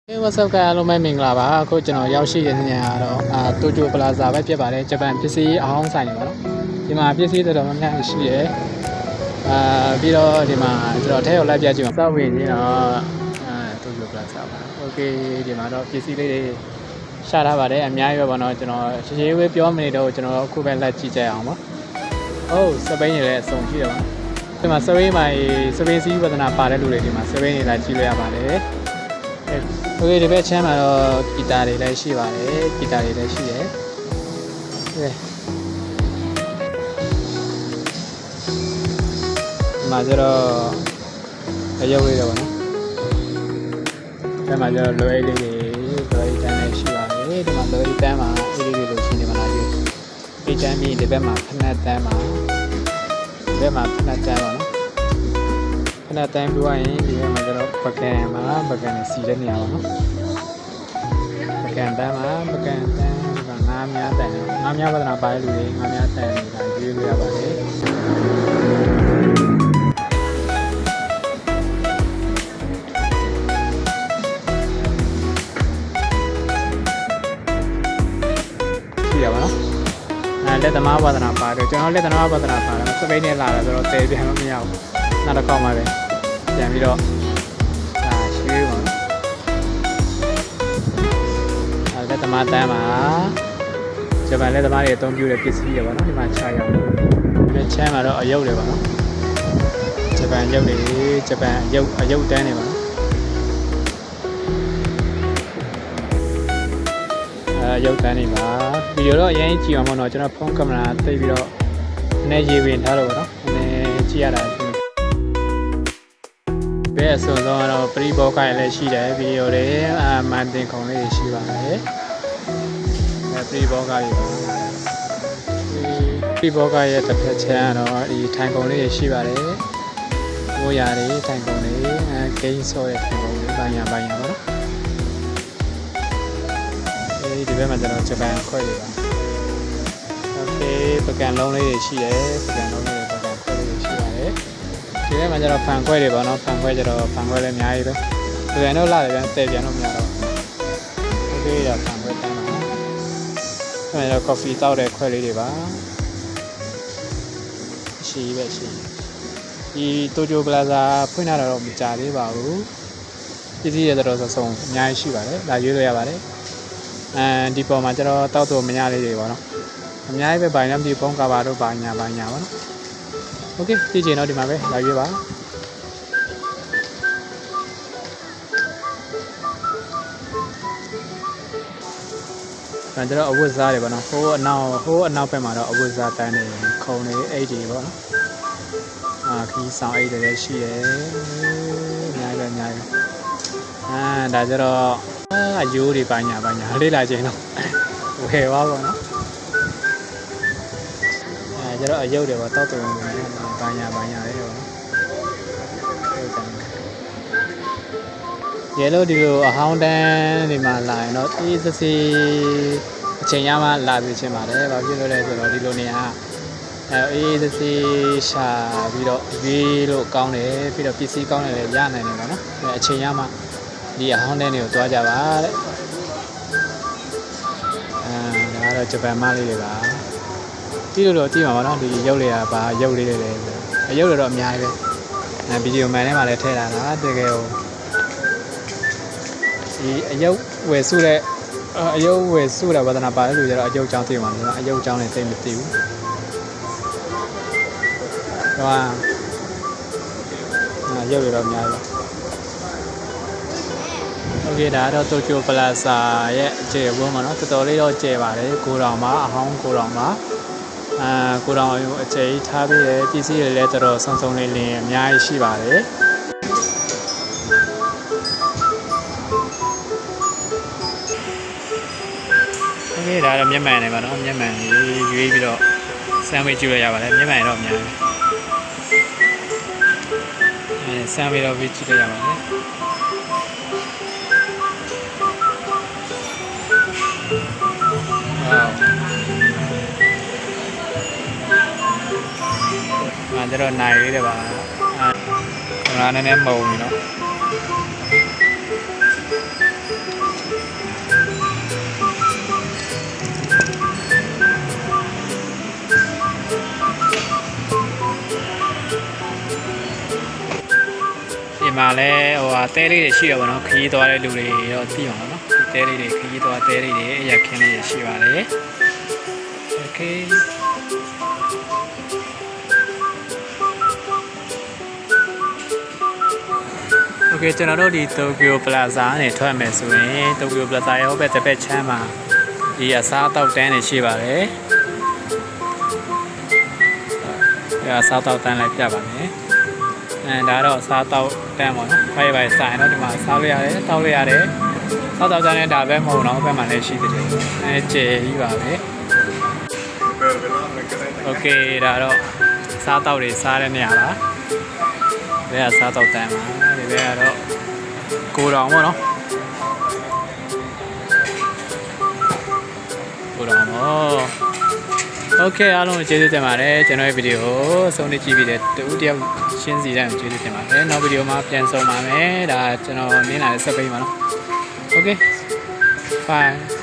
Hey, what's up ကအားလုံးပဲမင်္ဂလာပါအခုကျွန်တော်ရောက်ရှိတဲ့နေရာကတော့တိုကျိုပလာဇာပဲဖြစ်ပါတယ်ဂျပန်ပစ္စည်းအဟောင်းဆိုင်တွေပါနော်ဒီမှာပစ္စည်းတော်တော်များများရှိတယ်ပြီးတော့ဒီမှာကျွန်တော်ထဲရောက်လိုက်ပြကြည့်အောင်စောက်ဝင်နေတော့တိုကျိုပလာဇာပါโอเคဒီမှာတော့ပစ္စည်းလေးတွေရှာထားပါတယ်အများကြီးပဲပေါ့နော်ကျွန်တော်ရှင်းရှင်းဝေးပြောမနေတော့ကျွန်တော်အခုပဲလက်ကြည့်ကြအောင်ပါဟုတ်စပိန်တွေလည်းအစုံရှိတယ်ပါဒီမှာစပိန်စီးဝဒနာပါတဲ့လူတွေဒီမှာစပိန်တွေလာကြည့်လို့ရပါတယ်โอเคဒီဘက်ချမ်းမှာတော့ဂီတာတွေလည်းရှိပါတယ်ဂီတာတွေလည်းရှိတယ်ဒီမှာကျတော့အရုပ်လေးတော့ဗောနော်ဒီမှာကျတော့လွယ်လေးတွေလွယ်တန်းလည်းရှိပါတယ်ဒီမှာလွယ်တန်းမှာအေးလေးလိုရှိနေမှာလားဒီတန်းပြီးဒီဘက်မှာဖနက်တန်းမှာဒီဘက်မှာဖနက်တန်းပါနော်ခဏတန်းပြရင်ဒီဘက်မှာကျတော့ပကံနဲ့စီတဲ့နေရာပါနော်ပကံတန်းမှာပကံတန်းကငါးများတန်းငါးများဝဒနာပါတဲ့လူတွေငါးများတန်းနေတာရွေးလို့ရပါတယ်ကြည့်ရပါနော်လက်သမားဝဒနာပါတယ်ကျွန်တော်လက်သမားဝဒနာပါတယ်စပိန်နဲ့လာတာဆိုတော့တဲပြန်လို့မရဘူးနောက်တစ်ခေါက်မှပဲပြန်ပြီးတော့ရွှေးပါလက်သမားတန်းမှာဂျပန်လက်သမားတွေအသုံးပြုတဲ့ပစ္စည်းတွေပါနော်ဒီမှာချရအောင်ဒီချမ်းမှာတော့အယုတ်တွေပါနော်ဂျပန်ရုပ်တွေဂျပန်အယုတ်တန်းတွေပါနော်ရုပ်တန်းတွေပါဗီဒီယိုတော့အရင်ကြည့်အောင်ပေါ့နော်ကျွန်တော်ဖုန်းကင်မရာသိပြီးတော့နည်းရေဝင်ထားလို့ပေါ့နော်နည်းကြည့်ရတာဘယ်အစုံဆုံးကတော့ပရိဘောကလည်းရှိတယ်ဗီဒီယိုတွေမန်တင်ခုံလေးရှိပါတယ်ပရိဘောကတွေပါပရိဘောကရဲ့တစ်ဖက်ချမ်းကတော့ဒီထိုင်ခုံလေးရှိပါတယ်မိုးရာတွေထိုင်ခုံလေးဂိမ်းဆော့တဲ့ထိုင်ခုံလေးပိုင်းရပါနော်ဒီဘက်မှာကျွန်တော်ဂျပန်ခွဲတွေပါโอเคပကံလုံးလေးတွေရှိတယ်ပကံလုံးလေးတွေပကံခွဲလေးတွေရှိပါတယ်ဒီဘက်မှာကျွန်တော်ဖန်ခွဲတွေပေါ့နော်ဖန်ခွဲကျတော့ဖန်ခွဲလည်းအများကြီးပဲပကံတော့လာတယ်ပြန်တည့်ပြန်လို့မရတော့โอเคရဖန်ခွဲတန်းပါအဲ့တော့ coffee တောက်တဲ့ခွဲလေးတွေပါရှိပဲရှိဒီတိုကျိုပလာဇာဖွင့်လာတော့မကြသေးပါဘူးပစ္စည်းတွေတော့စုံအများကြီးရှိပါတယ်လာရွေးလို့ရပါတယ်ဒီပေါ်မှာကျတော့တောက်တော့မရလေးတွေပေါ့နော်အများကြီးပဲဗိုင်လည်းမသိဖုန်းကဘာတော့ဘာညာပေါ့နော်โอเคကြည့်ချင်တော့ဒီမှာပဲလာရွေးပါကျတော့အဝတ်စားတွေပေါ့နော်ဟိုးအနောက်ဘက်မှာတော့အဝတ်စားတန်းနေခုံနေအိတ်တွေပေါ့နော်ခီးဆောင်အိတ်တွေလည်းရှိတယ်အများကြီးဒါကျတော့အယိုးတွေပါညာလေးလာခြင်းတော့ဝယ်သွားပေါ့နော်ကျတော့အယုတ်တွေပေါ့တောက်တုံပါညာလေးပေါ့ရေလို့ဒီလိုအဟောင်းတန်းဒီမှာလာရင်တော့အေးစစ်အချိန်ရမှလာပြီးချင်းပါတယ်ဘာဖြစ်လို့လဲဆိုတော့ဒီလိုနေရာအေးစစ်ရှာပြီးတော့ရွေးလို့ကောင်းတယ်ပြီးတော့ပစ္စည်းကောင်းတယ်လည်းရနိုင်တယ်ပေါ့နော်အချိန်ရမှဒီအဟောင်းတန်းတွေကိုတွားကြပါတဲ့ဒါကတော့ဂျပန်မလေးတွေပါကြည့်လို့တော့ကြည့်မှာပါနော်ဒီရုပ်လေးကဘာရုပ်လေးတွေလဲအရုပ်တွေတော့အများကြီးပဲဗီဒီယိုမှန်ထဲမှာလည်းထည့်ထားတာတကယ်ဟိုဒီအရုပ်ဝယ်စုတဲ့ဝဒနာပါတယ်လို့ကျတော့အရုပ်ချောင်းသိမှာလို့အရုပ်ချောင်းလည်းသိမသိဘူးဟောရုပ်တွေတော့အများကြီးပဲโอเคဒါတော့တိုကျိုပလာဇာရဲ့အကျယ်ဝန်းမှာနော်တော်တော်လေးတော့ကျယ်ပါတယ်ကိုတောင်မှာအဟောင်းကိုတောင်မှာကိုတောင်အကျယ်ကြီးထားပြီးတယ်ပစ္စည်းတွေလည်းတော်တော်ဆုံလေးလင်းအများကြီးရှိပါတယ်โอเคဒါတော့မျက်မှန်နေပါနော်မျက်မှန်ရွေးပြီးတော့ဆမ်ဝစ်ကြည့်လို့ရပါတယ်မျက်မှန်တော့အများကြီးဆမ်ဝစ်တော့ကြည့်လို့ရပါတယ်ကျတော့နိုင်လေးတွေပါကင်မရာနည်းနည်းမုံနေတော့ မှာလည်းဟိုဟာတဲလေးတွေရှိရပါတော့ခရီးသွားတဲ့လူတွေတော့သိအောင်နော်တဲလေးတွေခရီးသွားတဲလေးတွေအရက်ခင်းလေးတွေရှိပါတယ်โอเคโอเคကျွန်တော်တို့ဒီ Tokyo Plaza နဲ့ထွက်မယ်ဆိုရင် Tokyo Plaza ရဲ့ဟိုဘက်တစ်ဖက်ချမ်းမှာဒီအစားအသောက်တန်းတွေရှိပါတယ်ဒီအစားအသောက်တန်းလည်းပြပါမယ်ဒါတော့အစားအသောက်တန်းပေါ့နော်ဖိုင်ဖိုင်ဆိုင်တော့ဒီမှာစားလို့ရတယ်တောက်လို့ရတယ်စားတော့တန်းနဲ့ဒါပဲမဟုတ်တော့ဘက်မှာလည်းရှိသေးတယ်ကျယ်ကြီးပါပဲโอเคဒါတော့စားတော့တွေစားတဲ့နေရာပါဒီကစားတော့တန်းပါဒီဘက်ကတော့ကိုတောင်ပေါ့နော်ကိုတောင်ပေါ့โอเคအားလုံးကျေးဇူးတင်ပါတယ်ကျွန်တော်ရဲ့ဗီဒီယိုကိုအဆုံးထိကြည့်ပြီးတဲ့တူတယောက်ရှင်းစီတိုင်းကျေးဇူးတင်ပါတယ်နောက်ဗီဒီယိုမှာပြန်ဆုံပါမယ်ဒါကျွန်တော်နင်းလာတဲ့ဆက်ပိတ်ပါနော်โอเค bye